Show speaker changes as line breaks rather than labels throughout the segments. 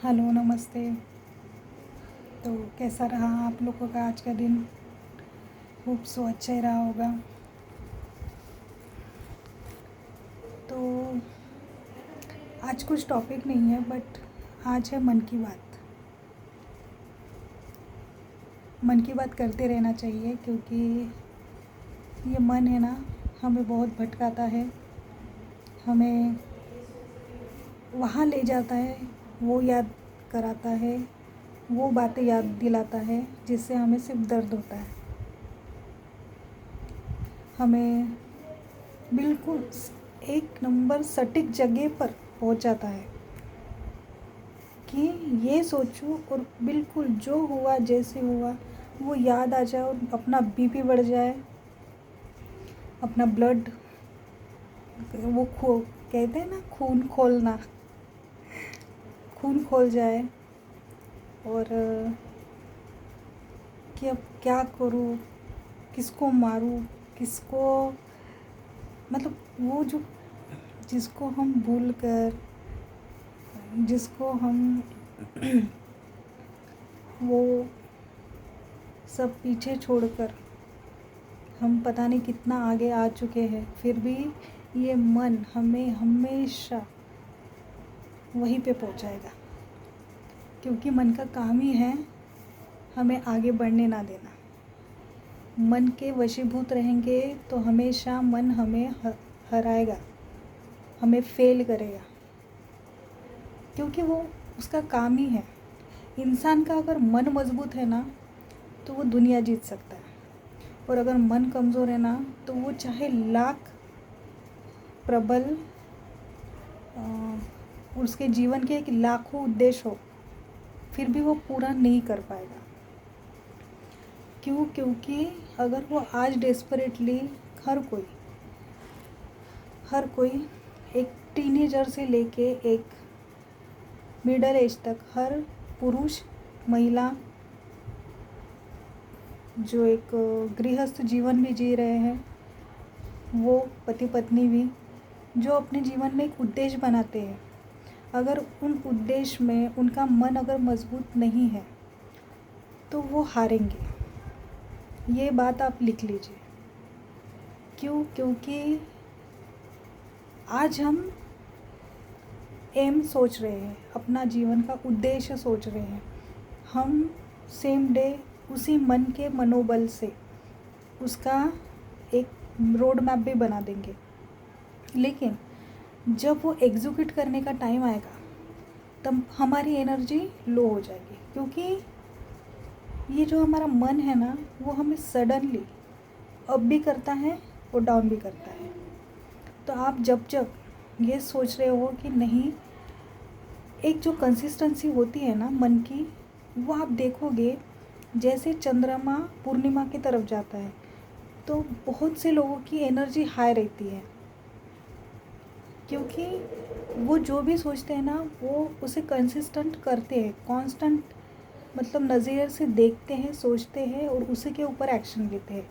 Hello नमस्ते। तो कैसा रहा आप लोगों का आज का दिन? होप सो अच्छा ही रहा होगा। तो आज कुछ टॉपिक नहीं है, बट आज है मन की बात। मन की बात करते रहना चाहिए, क्योंकि ये मन है ना, हमें बहुत भटकाता है। हमें वहाँ ले जाता है, वो याद कराता है, वो बातें याद दिलाता है जिससे हमें सिर्फ दर्द होता है। हमें बिल्कुल एक नंबर सटीक जगह पर पहुंच जाता है कि ये सोचूं और बिल्कुल जो हुआ जैसे हुआ वो याद आ जाए और अपना बीपी बढ़ जाए, अपना ब्लड वो खो कहते हैं ना, खून खोलना, खून खोल जाए। और कि अब क्या करूं, किसको मारूं, किसको, मतलब वो जो जिसको हम भूल कर, जिसको हम वो सब पीछे छोड़कर हम पता नहीं कितना आगे आ चुके हैं, फिर भी ये मन हमें हमेशा वहीं पे पहुंचाएगा। क्योंकि मन का काम ही है हमें आगे बढ़ने ना देना। मन के वशीभूत रहेंगे तो हमेशा मन हमें हराएगा, हमें फेल करेगा, क्योंकि वो उसका काम ही है। इंसान का अगर मन मजबूत है ना, तो वो दुनिया जीत सकता है। और अगर मन कमज़ोर है ना, तो वो चाहे लाख प्रबल उसके जीवन के एक लाखों उद्देश्य हो, फिर भी वो पूरा नहीं कर पाएगा। क्यों? क्योंकि अगर वो आज डेस्परेटली हर कोई एक टीनेजर से लेके एक मिडल एज तक, हर पुरुष महिला जो एक गृहस्थ जीवन भी जी रहे हैं, वो पति पत्नी भी जो अपने जीवन में एक उद्देश्य बनाते हैं, अगर उन उद्देश्य में उनका मन अगर मजबूत नहीं है तो वो हारेंगे। ये बात आप लिख लीजिए। क्यों? क्योंकि आज हम एम सोच रहे हैं, अपना जीवन का उद्देश्य सोच रहे हैं। हम सेम डे उसी मन के मनोबल से उसका एक रोड मैप भी बना देंगे, लेकिन जब वो एग्जीक्यूट करने का टाइम आएगा तब हमारी एनर्जी लो हो जाएगी। क्योंकि ये जो हमारा मन है ना, वो हमें सडनली अप भी करता है और डाउन भी करता है। तो आप जब ये सोच रहे हो कि नहीं, एक जो कंसिस्टेंसी होती है ना मन की, वो आप देखोगे जैसे चंद्रमा पूर्णिमा की तरफ जाता है तो बहुत से लोगों की एनर्जी हाई रहती है, क्योंकि वो जो भी सोचते हैं ना वो उसे कंसिस्टेंट करते हैं। कांस्टेंट मतलब नज़रिए से देखते हैं, सोचते हैं और उसी के ऊपर एक्शन लेते हैं।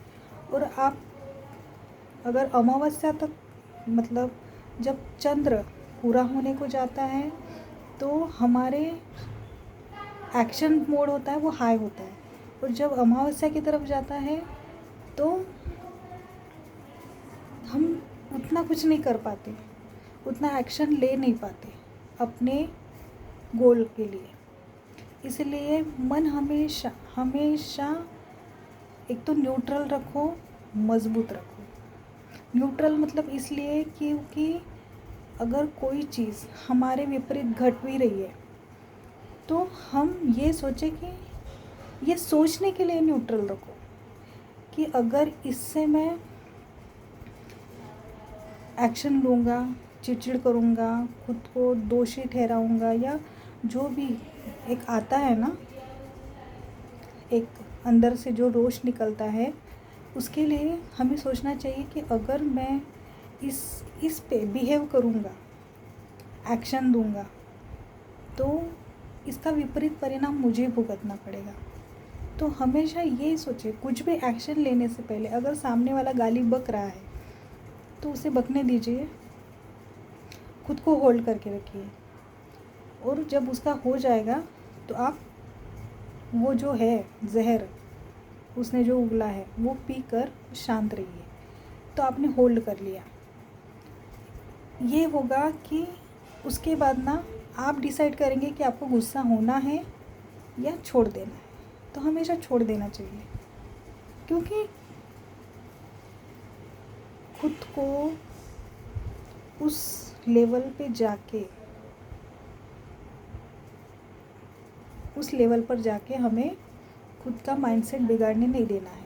और आप अगर अमावस्या तक, मतलब जब चंद्र पूरा होने को जाता है तो हमारे एक्शन मोड होता है वो हाई होता है, और जब अमावस्या की तरफ जाता है तो हम उतना कुछ नहीं कर पाते, उतना एक्शन ले नहीं पाते अपने गोल के लिए। इसलिए मन हमेशा हमेशा एक तो न्यूट्रल रखो, मज़बूत रखो। न्यूट्रल मतलब इसलिए क्योंकि अगर कोई चीज़ हमारे विपरीत घट भी रही है तो हम ये सोचें कि ये सोचने के लिए न्यूट्रल रखो कि अगर इससे मैं एक्शन लूँगा, चिड़चिड़ करूँगा, खुद को दोषी ठहराऊँगा, या जो भी एक आता है ना, एक अंदर से जो रोष निकलता है, उसके लिए हमें सोचना चाहिए कि अगर मैं इस पे बिहेव करूँगा, एक्शन दूँगा, तो इसका विपरीत परिणाम मुझे भुगतना पड़ेगा। तो हमेशा ये सोचें, कुछ भी एक्शन लेने से पहले अगर सामने वाला गाली बक रहा है तो उसे बकने दीजिए, खुद को होल्ड करके रखिए। और जब उसका हो जाएगा तो आप वो जो है जहर उसने जो उगला है वो पी कर शांत रहिए। तो आपने होल्ड कर लिया। ये होगा कि उसके बाद ना आप डिसाइड करेंगे कि आपको गुस्सा होना है या छोड़ देना है। तो हमेशा छोड़ देना चाहिए, क्योंकि खुद को उस लेवल पे जाके, उस लेवल पर जाके हमें खुद का माइंडसेट बिगाड़ने नहीं देना है।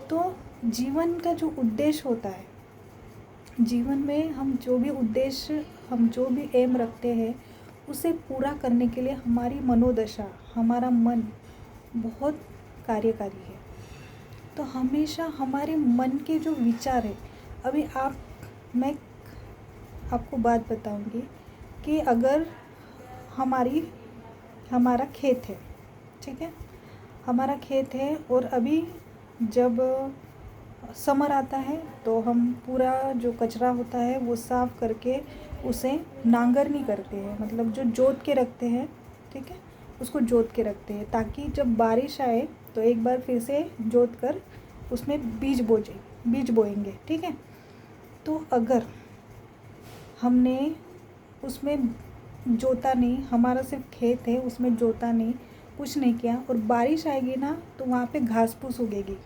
तो जीवन का जो उद्देश्य होता है, जीवन में हम जो भी उद्देश्य, हम जो भी एम रखते हैं, उसे पूरा करने के लिए हमारी मनोदशा, हमारा मन बहुत कार्यकारी है। तो हमेशा हमारे मन के जो विचार है, अभी मैं आपको बात बताऊंगी कि अगर हमारा खेत है, ठीक है, हमारा खेत है और अभी जब समर आता है तो हम पूरा जो कचरा होता है वो साफ़ करके उसे नांगर नहीं करते हैं, मतलब जो जोत के रखते हैं, ठीक है, उसको जोत के रखते हैं ताकि जब बारिश आए तो एक बार फिर से जोत कर उसमें बीज बोएंगे, ठीक है। तो अगर हमने उसमें जोता नहीं, हमारा सिर्फ खेत है, उसमें जोता नहीं, कुछ नहीं किया, और बारिश आएगी ना तो वहाँ पे घास फूस उगेगी।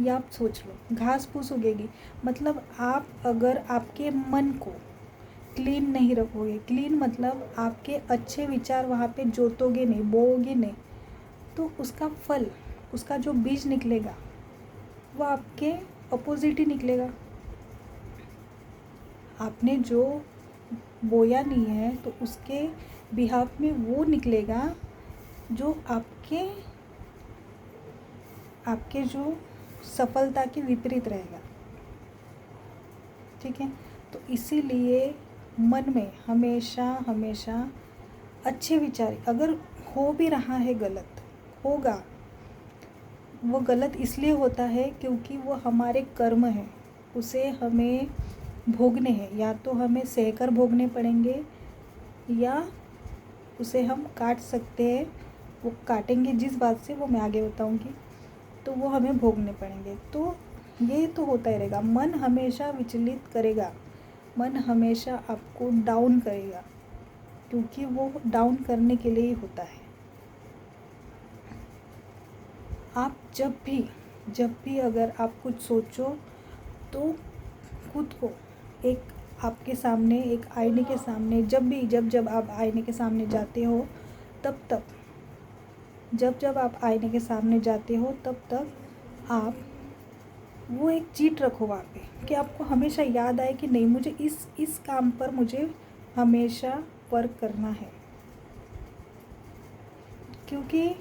या आप सोच लो, घास फूस उगेगी, मतलब आप अगर आपके मन को क्लीन नहीं रखोगे, क्लीन मतलब आपके अच्छे विचार वहाँ पे जोतोगे नहीं, बोओगे नहीं, तो उसका फल, उसका जो बीज निकलेगा वो आपके अपोजिट ही निकलेगा। आपने जो बोया नहीं है तो उसके बिहाफ में वो निकलेगा जो आपके जो सफलता के विपरीत रहेगा, ठीक है। तो इसीलिए मन में हमेशा हमेशा अच्छे विचार, अगर हो भी रहा है गलत, होगा, वो गलत इसलिए होता है क्योंकि वो हमारे कर्म हैं, उसे हमें भोगने हैं, या तो हमें सहकर भोगने पड़ेंगे या उसे हम काट सकते हैं। वो काटेंगे जिस बात से, वो मैं आगे बताऊंगी, तो वो हमें भोगने पड़ेंगे। तो ये तो होता ही रहेगा। मन हमेशा विचलित करेगा, मन हमेशा आपको डाउन करेगा, क्योंकि वो डाउन करने के लिए ही होता है। आप जब भी अगर आप कुछ सोचो तो खुद को एक आपके सामने, एक आईने के सामने, जब आप आईने के सामने जाते हो जब आप आईने के सामने जाते हो तब आप वो एक चीट रखो वहाँ पे, कि आपको हमेशा याद आए कि नहीं, मुझे इस काम पर मुझे हमेशा वर्क करना है, क्योंकि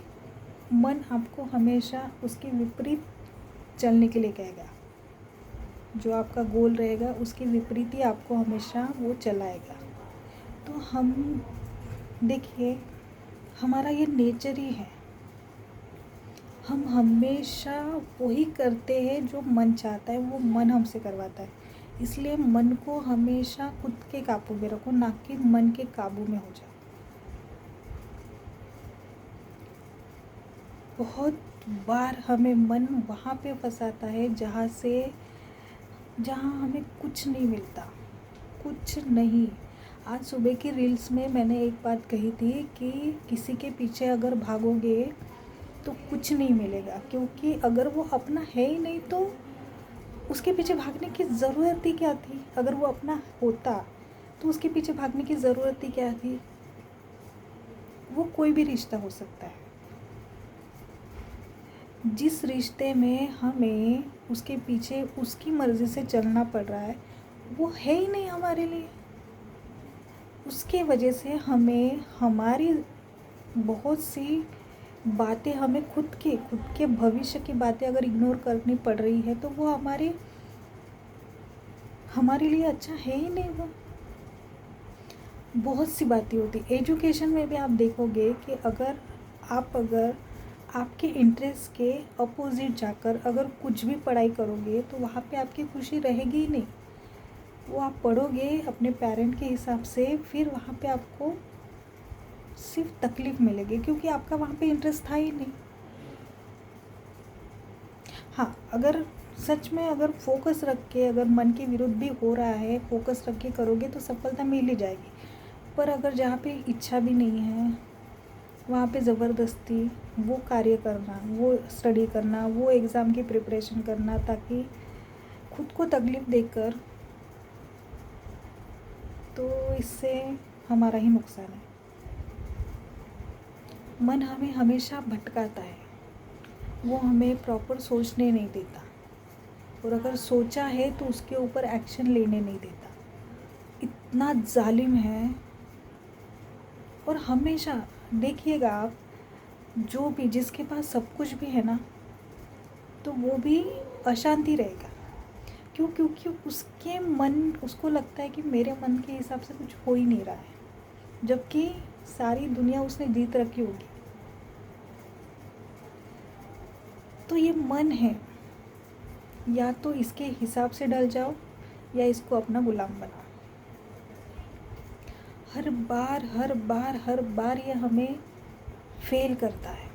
मन आपको हमेशा उसके विपरीत चलने के लिए कहेगा। जो आपका गोल रहेगा उसके विपरीत ही आपको हमेशा वो चलाएगा। तो हम देखिए, हमारा ये नेचर ही है, हम हमेशा वही करते हैं जो मन चाहता है, वो मन हमसे करवाता है। इसलिए मन को हमेशा खुद के काबू में रखो, ना कि मन के काबू में हो जाओ। बहुत बार हमें मन वहाँ पे फंसाता है जहाँ हमें कुछ नहीं मिलता, कुछ नहीं। आज सुबह की रील्स में मैंने एक बात कही थी कि किसी के पीछे अगर भागोगे तो कुछ नहीं मिलेगा, क्योंकि अगर वो अपना है ही नहीं तो उसके पीछे भागने की ज़रूरत ही क्या थी। अगर वो अपना होता तो उसके पीछे भागने की ज़रूरत ही क्या थी। वो कोई भी रिश्ता हो सकता है, जिस रिश्ते में हमें उसके पीछे उसकी मर्ज़ी से चलना पड़ रहा है वो है ही नहीं हमारे लिए। उसके वजह से हमें हमारी बहुत सी बातें, हमें खुद के भविष्य की बातें अगर इग्नोर करनी पड़ रही है तो वो हमारे लिए अच्छा है ही नहीं। वो बहुत सी बातें होती। एजुकेशन में भी आप देखोगे कि अगर आपके इंटरेस्ट के अपोजिट जाकर अगर कुछ भी पढ़ाई करोगे तो वहाँ पे आपकी खुशी रहेगी ही नहीं। वो आप पढ़ोगे अपने पेरेंट के हिसाब से, फिर वहाँ पे आपको सिर्फ तकलीफ़ मिलेगी, क्योंकि आपका वहाँ पे इंटरेस्ट था ही नहीं। हाँ, अगर सच में अगर फोकस रख के, अगर मन के विरुद्ध भी हो रहा है, फोकस रख के करोगे तो सफलता मिल ही जाएगी। पर अगर जहाँ पे इच्छा भी नहीं है, वहाँ पे ज़बरदस्ती वो कार्य करना, वो स्टडी करना, वो एग्ज़ाम की प्रिपरेशन करना, ताकि खुद को तकलीफ़ देकर, तो इससे हमारा ही नुकसान है। मन हमें हमेशा भटकाता है, वो हमें प्रॉपर सोचने नहीं देता, और अगर सोचा है तो उसके ऊपर एक्शन लेने नहीं देता। इतना जालिम है। और हमेशा देखिएगा आप, जो भी जिसके पास सब कुछ भी है ना, तो वो भी अशांति रहेगा। क्यों? क्योंकि उसके मन, उसको लगता है कि मेरे मन के हिसाब से कुछ हो ही नहीं रहा है, जबकि सारी दुनिया उसने जीत रखी होगी। तो ये मन है, या तो इसके हिसाब से ढल जाओ या इसको अपना गुलाम बनाओ। हर बार हर बार हर बार ये हमें फेल करता है।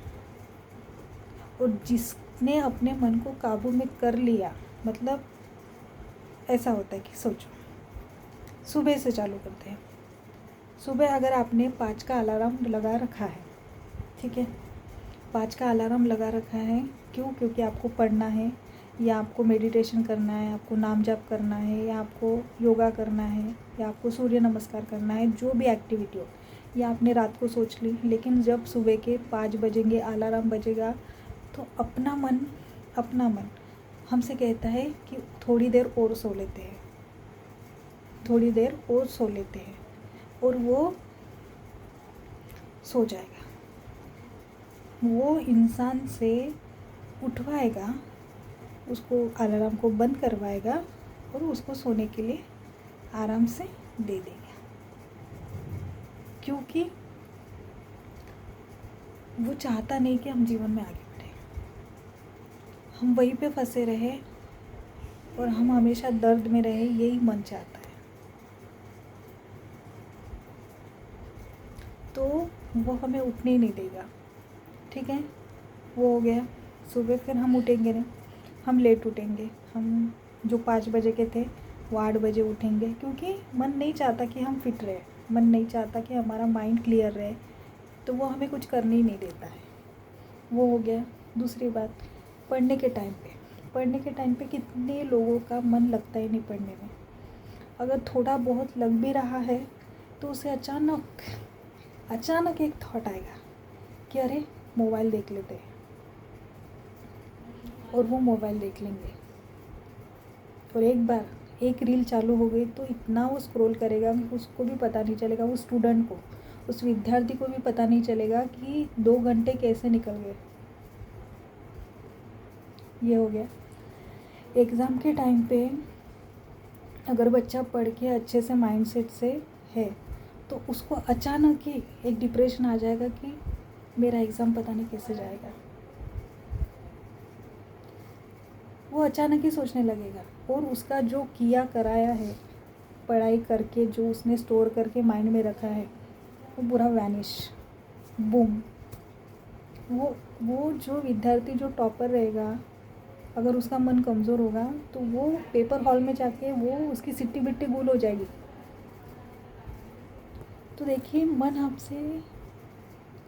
और जिसने अपने मन को काबू में कर लिया, मतलब ऐसा होता है कि सोचो, सुबह से चालू करते हैं। सुबह अगर आपने 5 का अलार्म लगा रखा है, ठीक है, 5 का अलार्म लगा रखा है, क्यों? क्योंकि आपको पढ़ना है, या आपको मेडिटेशन करना है, आपको नाम जाप करना है, या आपको योगा करना है, या आपको सूर्य नमस्कार करना है, जो भी एक्टिविटी हो, या आपने रात को सोच ली। लेकिन जब सुबह के 5 बजेंगे, अलार्म बजेगा, तो अपना मन हमसे कहता है कि थोड़ी देर और सो लेते हैं, थोड़ी देर और सो लेते हैं, और वो सो जाएगा। वो इंसान से उठवाएगा, उसको अलार्म को बंद करवाएगा, और उसको सोने के लिए आराम से दे देगा, क्योंकि वो चाहता नहीं कि हम जीवन में आगे बढ़ें। हम वहीं पे फंसे रहे और हम हमेशा दर्द में रहे, यही मन चाहता है। तो वो हमें उठने ही नहीं देगा, ठीक है। वो हो गया सुबह। फिर हम उठेंगे नहीं, हम लेट उठेंगे। हम जो 5 बजे के थे वो 8 बजे उठेंगे, क्योंकि मन नहीं चाहता कि हम फिट रहे, मन नहीं चाहता कि हमारा माइंड क्लियर रहे, तो वो हमें कुछ करने ही नहीं देता है। वो हो गया। दूसरी बात, पढ़ने के टाइम पे कितने लोगों का मन लगता ही नहीं पढ़ने में। अगर थोड़ा बहुत लग भी रहा है तो उसे अचानक एक थॉट आएगा कि अरे मोबाइल देख लेते हैं, और वो मोबाइल देख लेंगे। और एक बार एक रील चालू हो गई तो इतना वो स्क्रॉल करेगा कि उसको भी पता नहीं चलेगा, उस स्टूडेंट को, उस विद्यार्थी को भी पता नहीं चलेगा कि 2 घंटे कैसे निकल गए। ये हो गया। एग्ज़ाम के टाइम पे अगर बच्चा पढ़ के अच्छे से माइंडसेट से है, तो उसको अचानक ही एक डिप्रेशन आ जाएगा कि मेरा एग्ज़ाम पता नहीं कैसे जाएगा। वो अचानक ही सोचने लगेगा, और उसका जो किया कराया है पढ़ाई करके, जो उसने स्टोर करके माइंड में रखा है, वो पूरा वैनिश, बूम। वो जो विद्यार्थी जो टॉपर रहेगा, अगर उसका मन कमज़ोर होगा तो वो पेपर हॉल में जाके वो उसकी सिट्टी बिट्टी गुल हो जाएगी। तो देखिए, मन हमसे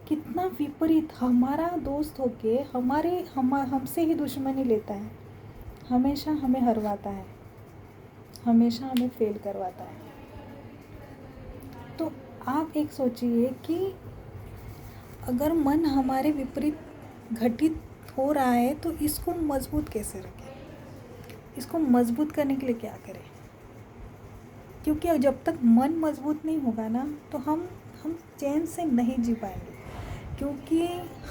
कितना विपरीत, हमारा दोस्त होके हमसे ही दुश्मनी लेता है, हमेशा हमें हरवाता है, हमेशा हमें फेल करवाता है। तो आप एक सोचिए कि अगर मन हमारे विपरीत घटित हो रहा है तो इसको मजबूत कैसे रखें, इसको मजबूत करने के लिए क्या करें? क्योंकि जब तक मन मजबूत नहीं होगा ना, तो हम चैन से नहीं जी पाएंगे, क्योंकि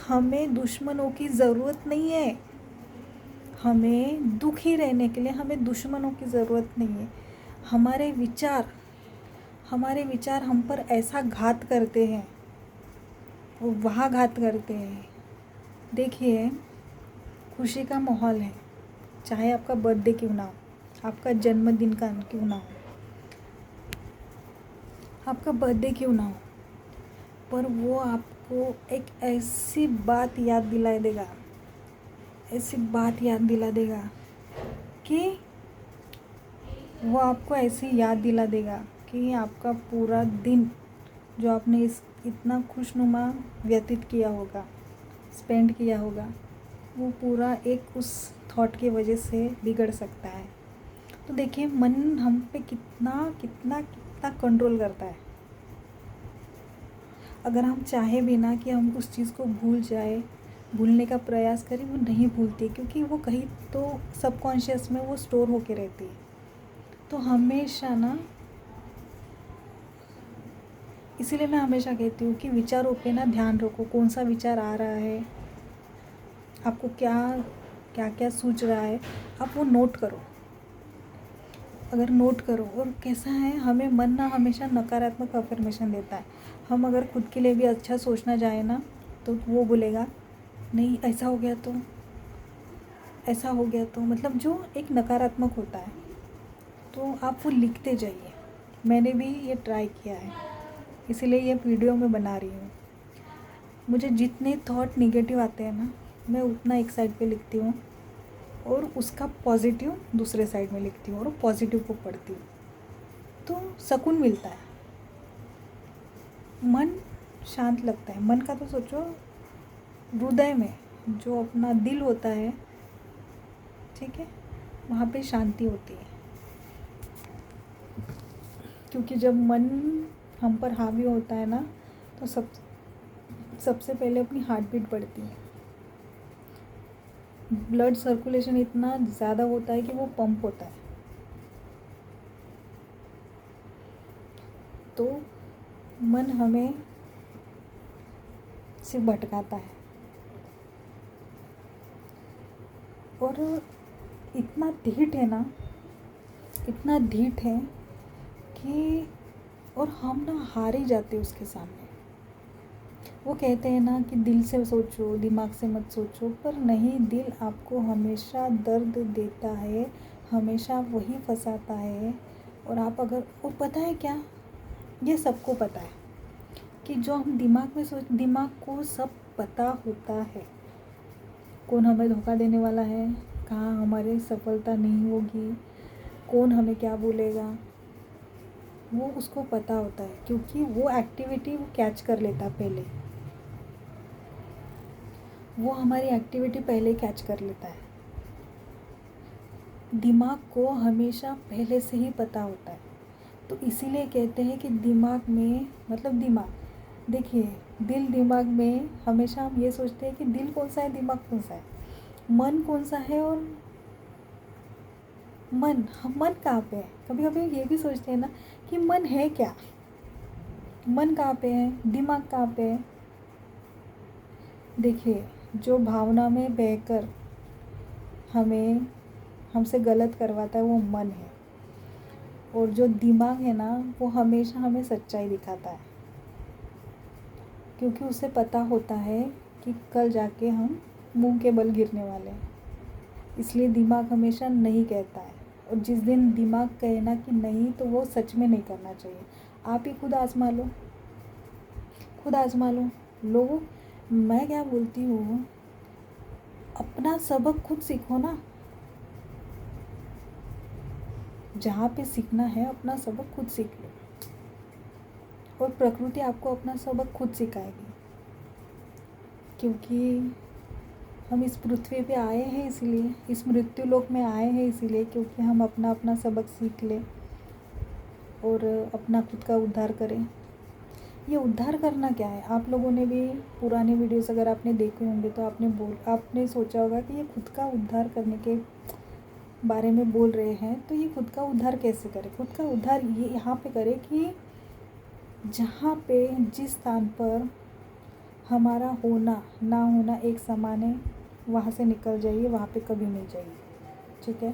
हमें दुश्मनों की ज़रूरत नहीं है। हमें दुखी रहने के लिए हमें दुश्मनों की ज़रूरत नहीं है। हमारे विचार हम पर ऐसा घात करते हैं, वो वहाँ घात करते हैं। देखिए, खुशी का माहौल है, चाहे आपका बर्थडे क्यों ना हो, आपका जन्मदिन का क्यों ना हो, आपका बर्थडे क्यों ना हो, पर वो आपको एक ऐसी बात याद दिला देगा, ऐसी बात याद दिला देगा कि वो आपको ऐसी याद दिला देगा कि आपका पूरा दिन जो आपने इस इतना खुशनुमा व्यतीत किया होगा, स्पेंड किया होगा, वो पूरा एक उस थॉट की वजह से बिगड़ सकता है। तो देखिए मन हम पे कितना कितना कितना कंट्रोल करता है। अगर हम चाहे भी ना कि हम उस चीज़ को भूल जाए, भूलने का प्रयास करें, वो नहीं भूलती, क्योंकि वो कहीं तो सबकॉन्शियस में वो स्टोर होके रहती है। तो हमेशा ना, इसीलिए मैं हमेशा कहती हूँ कि विचारों पे ना ध्यान रखो, कौन सा विचार आ रहा है, आपको क्या क्या क्या सूझ रहा है, आप वो नोट करो। अगर नोट करो, और कैसा है, हमें मन ना हमेशा नकारात्मक अफर्मेशन देता है। हम अगर खुद के लिए भी अच्छा सोचना जाए ना, तो वो बोलेगा नहीं ऐसा हो गया तो, ऐसा हो गया तो, मतलब जो एक नकारात्मक होता है। तो आप वो लिखते जाइए। मैंने भी ये ट्राई किया है, इसीलिए ये वीडियो मैं बना रही हूँ। मुझे जितने थॉट निगेटिव आते हैं ना, मैं उतना एक साइड पे लिखती हूँ, और उसका पॉजिटिव दूसरे साइड में लिखती हूँ, और पॉजिटिव को पढ़ती हूँ, तो सुकून मिलता है, मन शांत लगता है। मन का तो सोचो, हृदय में जो अपना दिल होता है, ठीक है, वहाँ पे शांति होती है। क्योंकि जब मन हम पर हावी होता है ना, तो सबसे पहले अपनी हार्ट बीट बढ़ती है, ब्लड सर्कुलेशन इतना ज़्यादा होता है कि वो पंप होता है। तो मन हमें सिर्फ भटकाता है, और इतना ढीठ है ना, इतना ढीठ है कि, और हम ना हार ही जाते हैं उसके सामने। वो कहते हैं ना कि दिल से सोचो, दिमाग से मत सोचो, पर नहीं, दिल आपको हमेशा दर्द देता है, हमेशा वही फंसाता है। और आप अगर, और पता है क्या, ये सबको पता है कि जो हम दिमाग में सोच, दिमाग को सब पता होता है, कौन हमें धोखा देने वाला है, कहाँ हमारी सफलता नहीं होगी, कौन हमें क्या बोलेगा, वो उसको पता होता है, क्योंकि वो एक्टिविटी वो कैच कर लेता है पहले, वो हमारी एक्टिविटी पहले कैच कर लेता है। दिमाग को हमेशा पहले से ही पता होता है। तो इसीलिए कहते हैं कि दिमाग में, मतलब दिमाग, देखिए दिल दिमाग में हमेशा हम ये सोचते हैं कि दिल कौन सा है, दिमाग कौन सा है, मन कौन सा है, और मन कहाँ पे है। कभी कभी ये भी सोचते हैं ना कि मन है क्या, मन कहाँ पे है, दिमाग कहाँ पे है। देखिए जो भावना में बहकर हमें हमसे गलत करवाता है वो मन है, और जो दिमाग है ना वो हमेशा हमें सच्चाई दिखाता है, क्योंकि उसे पता होता है कि कल जाके हम मुंह के बल गिरने वाले हैं। इसलिए दिमाग हमेशा नहीं कहता है, और जिस दिन दिमाग कहे ना कि नहीं, तो वो सच में नहीं करना चाहिए। आप ही खुद आजमा लो, खुद आजमा लो। लोगों, मैं क्या बोलती हूँ, अपना सबक खुद सीखो ना, जहाँ पे सीखना है अपना सबक खुद सीख लो, और प्रकृति आपको अपना सबक खुद सिखाएगी। क्योंकि हम इस पृथ्वी पे आए हैं इसीलिए, इस मृत्यु लोक में आए हैं इसीलिए, क्योंकि हम अपना अपना सबक सीख लें और अपना खुद का उद्धार करें। ये उद्धार करना क्या है, आप लोगों ने भी पुरानी वीडियोस अगर आपने देखे होंगे तो आपने सोचा होगा कि ये खुद का उद्धार करने के बारे में बोल रहे हैं। तो ये खुद का उद्धार कैसे करें, खुद का उद्धार ये यहाँ पे करें कि जहाँ पे, जिस स्थान पर हमारा होना ना होना एक समान है, वहाँ से निकल जाइए, वहाँ पे कभी नहीं जाइए। ठीक है,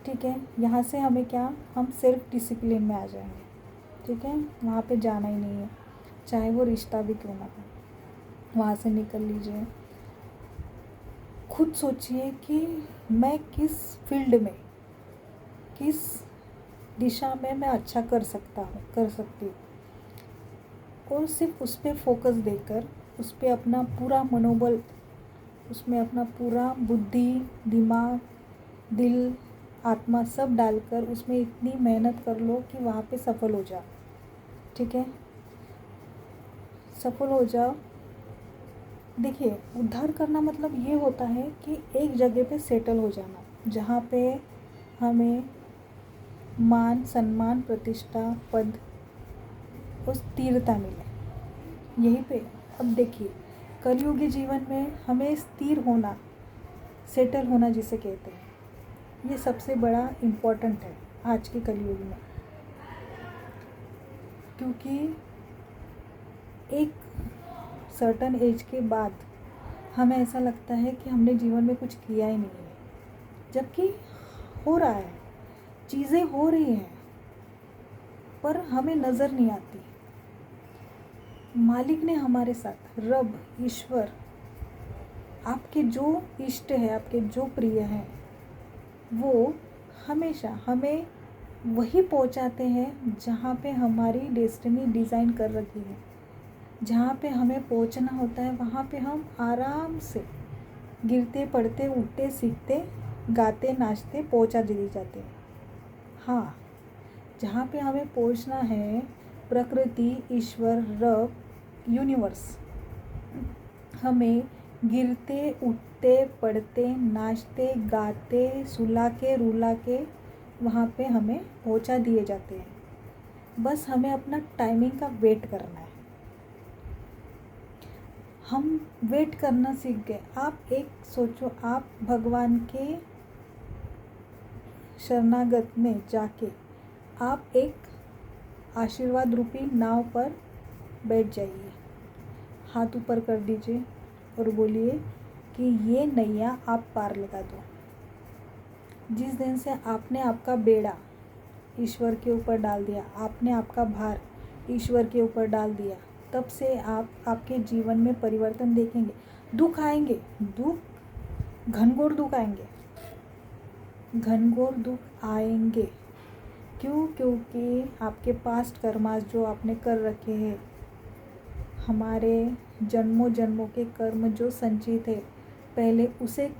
ठीक है, यहाँ से हमें क्या, हम सेल्फ डिसिप्लिन में आ जाएंगे। ठीक है, वहाँ पे जाना ही नहीं है, चाहे वो रिश्ता भी क्यों ना हो, वहाँ से निकल लीजिए। खुद सोचिए कि मैं किस फील्ड में, किस दिशा में मैं अच्छा कर सकता हूँ, कर सकती हूँ। और सिर्फ उस पर फोकस देकर उस पर अपना पूरा मनोबल, उसमें अपना पूरा बुद्धि, दिमाग, दिल, आत्मा सब डालकर उसमें इतनी मेहनत कर लो कि वहाँ पे सफल हो जाओ। ठीक है, सफल हो जाओ। देखिए, उद्धार करना मतलब ये होता है कि एक जगह पे सेटल हो जाना, जहाँ पे हमें मान, सम्मान, प्रतिष्ठा, पद और स्थिरता मिले, यहीं पे। अब देखिए, कलयुगी जीवन में हमें स्थिर होना, सेटल होना जिसे कहते हैं, ये सबसे बड़ा इम्पोर्टेंट है आज के कलयुग में। क्योंकि एक सर्टन एज के बाद हमें ऐसा लगता है कि हमने जीवन में कुछ किया ही नहीं है, जबकि हो रहा है, चीज़ें हो रही हैं, पर हमें नज़र नहीं आती। मालिक ने हमारे साथ, रब, ईश्वर, आपके जो इष्ट है, आपके जो प्रिय हैं, वो हमेशा हमें वही पहुंचाते हैं जहाँ पे हमारी डेस्टिनी डिज़ाइन कर रखी है। जहाँ पे हमें पहुंचना होता है वहाँ पे हम आराम से गिरते, पड़ते, उठते, सीखते, गाते, नाचते पहुंचा दिए जाते हैं। हाँ, जहाँ पे हमें पहुंचना है, प्रकृति, ईश्वर, रब, यूनिवर्स हमें गिरते, उठते, पड़ते, नाचते, गाते, सुला के, रुला के वहाँ पे हमें पहुँचा दिए जाते हैं। बस हमें अपना टाइमिंग का वेट करना है। हम वेट करना सीख गए। आप एक सोचो, आप भगवान के शरणागत में जाके आप एक आशीर्वाद रूपी नाव पर बैठ जाइए, हाथ ऊपर कर दीजिए और बोलिए कि ये नैया आप पार लगा दो। जिस दिन से आपने आपका बेड़ा ईश्वर के ऊपर डाल दिया, आपने आपका भार ईश्वर के ऊपर डाल दिया, तब से आप आपके जीवन में परिवर्तन देखेंगे। दुख आएंगे, दुख, घनघोर दुख आएंगे, घनघोर दुख आएंगे। क्यों? क्योंकि आपके पास्ट कर्मास जो आपने कर रखे हैं, हमारे जन्मों जन्मों के कर्म जो संचित है, पहले उसे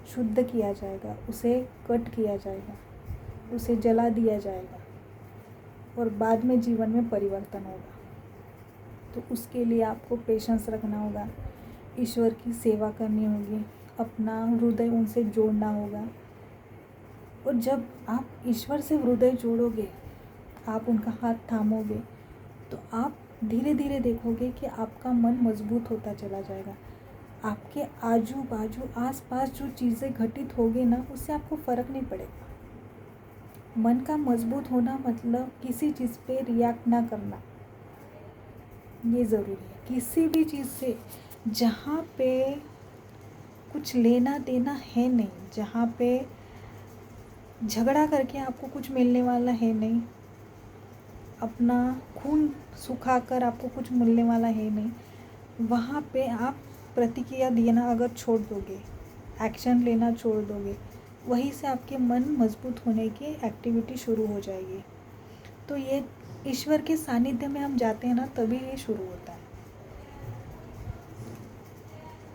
शुद्ध किया जाएगा, उसे कट किया जाएगा, उसे जला दिया जाएगा और बाद में जीवन में परिवर्तन होगा। तो उसके लिए आपको पेशेंस रखना होगा, ईश्वर की सेवा करनी होगी, अपना हृदय उनसे जोड़ना होगा। और जब आप ईश्वर से हृदय जोड़ोगे, आप उनका हाथ थामोगे, तो आप धीरे धीरे देखोगे कि आपका मन मजबूत होता चला जाएगा। आपके आजू बाजू, आस पास जो चीज़ें घटित होगी ना, उससे आपको फ़र्क नहीं पड़ेगा। मन का मजबूत होना मतलब किसी चीज़ पे रिएक्ट ना करना, ये ज़रूरी है। किसी भी चीज़ से जहाँ पे कुछ लेना देना है नहीं, जहाँ पे झगड़ा करके आपको कुछ मिलने वाला है नहीं, अपना खून सुखाकर आपको कुछ मिलने वाला है नहीं, वहाँ पे आप प्रतिक्रिया देना अगर छोड़ दोगे, एक्शन लेना छोड़ दोगे, वहीं से आपके मन मजबूत होने की एक्टिविटी शुरू हो जाएगी। तो ये ईश्वर के सानिध्य में हम जाते हैं ना, तभी ये शुरू होता है।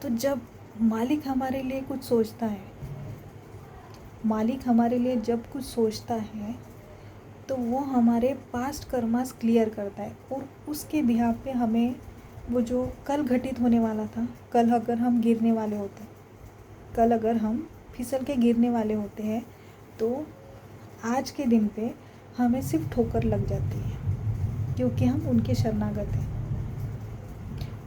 तो जब मालिक हमारे लिए कुछ सोचता है, मालिक हमारे लिए जब कुछ सोचता है, तो वो हमारे पास्ट कर्मास क्लियर करता है और उसके बिहाफ पे हमें वो जो कल घटित होने वाला था, कल अगर हम गिरने वाले होते, कल अगर हम फिसल के गिरने वाले होते हैं, तो आज के दिन पे हमें सिर्फ ठोकर लग जाती है, क्योंकि हम उनके शरणागत हैं।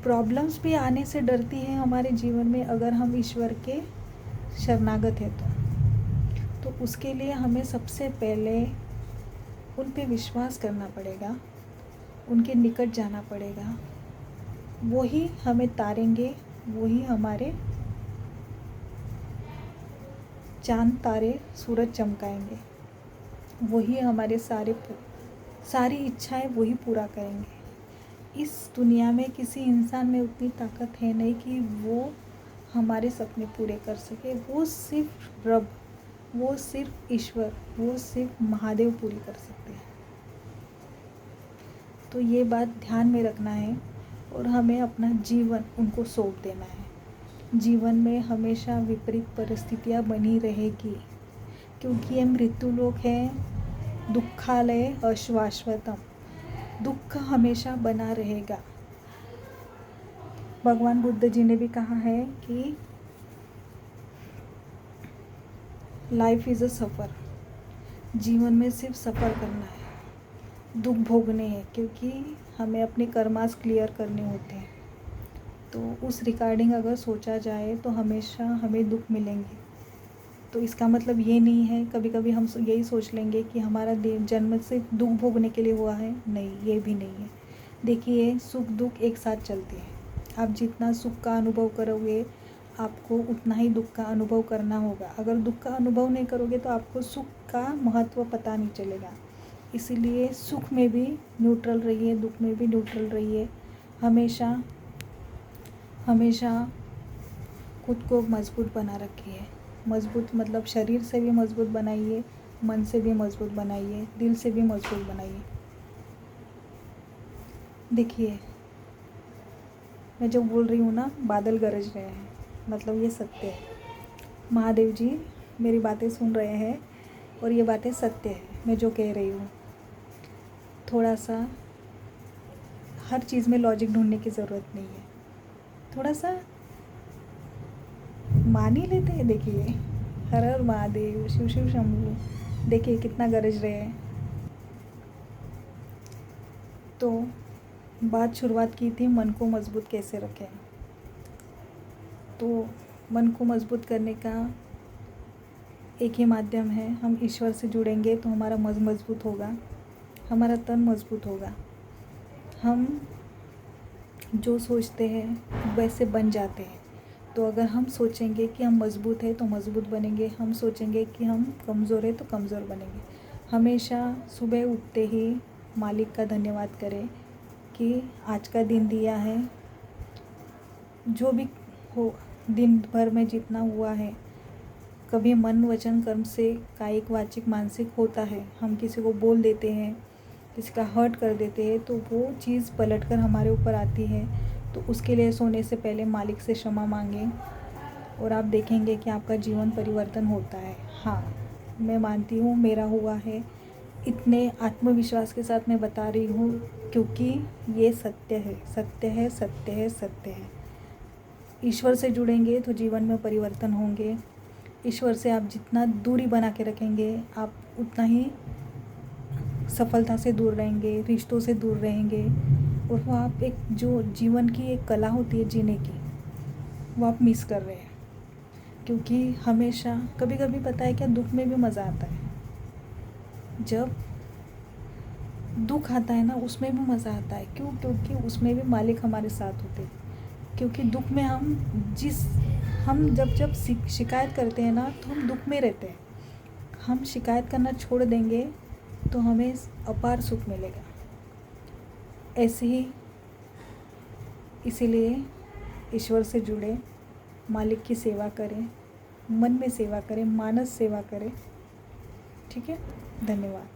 प्रॉब्लम्स भी आने से डरती है हमारे जीवन में अगर हम ईश्वर के शरणागत हैं तो उसके लिए हमें सबसे पहले उन पे विश्वास करना पड़ेगा, उनके निकट जाना पड़ेगा। वही हमें तारेंगे, वही हमारे चांद तारे सूरज चमकाएंगे, वही हमारे सारी इच्छाएं वही पूरा करेंगे। इस दुनिया में किसी इंसान में उतनी ताकत है नहीं कि वो हमारे सपने पूरे कर सके। वो सिर्फ रब, वो सिर्फ ईश्वर, वो सिर्फ महादेव पूरी कर सकते हैं। तो ये बात ध्यान में रखना है और हमें अपना जीवन उनको सौंप देना है। जीवन में हमेशा विपरीत परिस्थितियाँ बनी रहेगी, क्योंकि ये मृत्युलोक है, दुखालय अशाश्वतम, दुख हमेशा बना रहेगा। भगवान बुद्ध जी ने भी कहा है कि लाइफ इज़ अ सफ़र, जीवन में सिर्फ सफ़र करना है, दुख भोगने हैं, क्योंकि हमें अपने कर्मास क्लियर करने होते हैं। तो उस रिगार्डिंग अगर सोचा जाए तो हमेशा हमें दुख मिलेंगे। तो इसका मतलब ये नहीं है, कभी कभी हम यही सोच लेंगे कि हमारा जन्म से दुख भोगने के लिए हुआ है, नहीं, ये भी नहीं है। देखिए, सुख दुख एक साथ चलते हैं। आप जितना सुख का अनुभव करोगे, आपको उतना ही दुख का अनुभव करना होगा। अगर दुख का अनुभव नहीं करोगे तो आपको सुख का महत्व पता नहीं चलेगा। इसीलिए सुख में भी न्यूट्रल रहिए, दुख में भी न्यूट्रल रहिए। हमेशा हमेशा खुद को मजबूत बना रखिए। मजबूत मतलब शरीर से भी मजबूत बनाइए, मन से भी मजबूत बनाइए, दिल से भी मजबूत बनाइए। देखिए, मैं जो बोल रही हूँ ना, बादल गरज रहे हैं, मतलब ये सत्य है। महादेव जी मेरी बातें सुन रहे हैं और ये बातें सत्य है, मैं जो कह रही हूँ। थोड़ा सा हर चीज़ में लॉजिक ढूंढने की ज़रूरत नहीं है, थोड़ा सा मान ही लेते हैं। देखिए, हर हर महादेव, शिव शिव शंभू, देखिए कितना गरज रहे हैं। तो बात शुरुआत की थी, मन को मजबूत कैसे रखें। तो मन को मजबूत करने का एक ही माध्यम है, हम ईश्वर से जुड़ेंगे तो हमारा मन मजबूत होगा, हमारा तन मजबूत होगा। हम जो सोचते हैं वैसे बन जाते हैं। तो अगर हम सोचेंगे कि हम मजबूत हैं तो मजबूत बनेंगे, हम सोचेंगे कि हम कमज़ोर हैं तो कमज़ोर बनेंगे। हमेशा सुबह उठते ही मालिक का धन्यवाद करें कि आज का दिन दिया है, जो भी हो दिन भर में जितना हुआ है। कभी मन वचन कर्म से कायिक वाचिक मानसिक होता है, हम किसी को बोल देते हैं, किसी का हर्ट कर देते हैं, तो वो चीज़ पलट कर हमारे ऊपर आती है। तो उसके लिए सोने से पहले मालिक से क्षमा मांगें और आप देखेंगे कि आपका जीवन परिवर्तन होता है। हाँ, मैं मानती हूँ मेरा हुआ है, इतने आत्मविश्वास के साथ मैं बता रही हूँ, क्योंकि ये सत्य है, सत्य है, सत्य है, सत्य है। ईश्वर से जुड़ेंगे तो जीवन में परिवर्तन होंगे। ईश्वर से आप जितना दूरी बना के रखेंगे, आप उतना ही सफलता से दूर रहेंगे, रिश्तों से दूर रहेंगे। और वो आप एक जो जीवन की एक कला होती है जीने की, वो आप मिस कर रहे हैं। क्योंकि हमेशा कभी कभी पता है क्या, दुख में भी मज़ा आता है। जब दुख आता है ना, उसमें भी मज़ा आता है। क्यों? क्योंकि उसमें भी मालिक हमारे साथ होते हैं। क्योंकि दुख में हम जब शिकायत करते हैं ना, तो हम दुख में रहते हैं। हम शिकायत करना छोड़ देंगे तो हमें अपार सुख मिलेगा। ऐसे ही इसीलिए ईश्वर से जुड़े, मालिक की सेवा करें, मन में सेवा करें, मानस सेवा करें। ठीक है, धन्यवाद।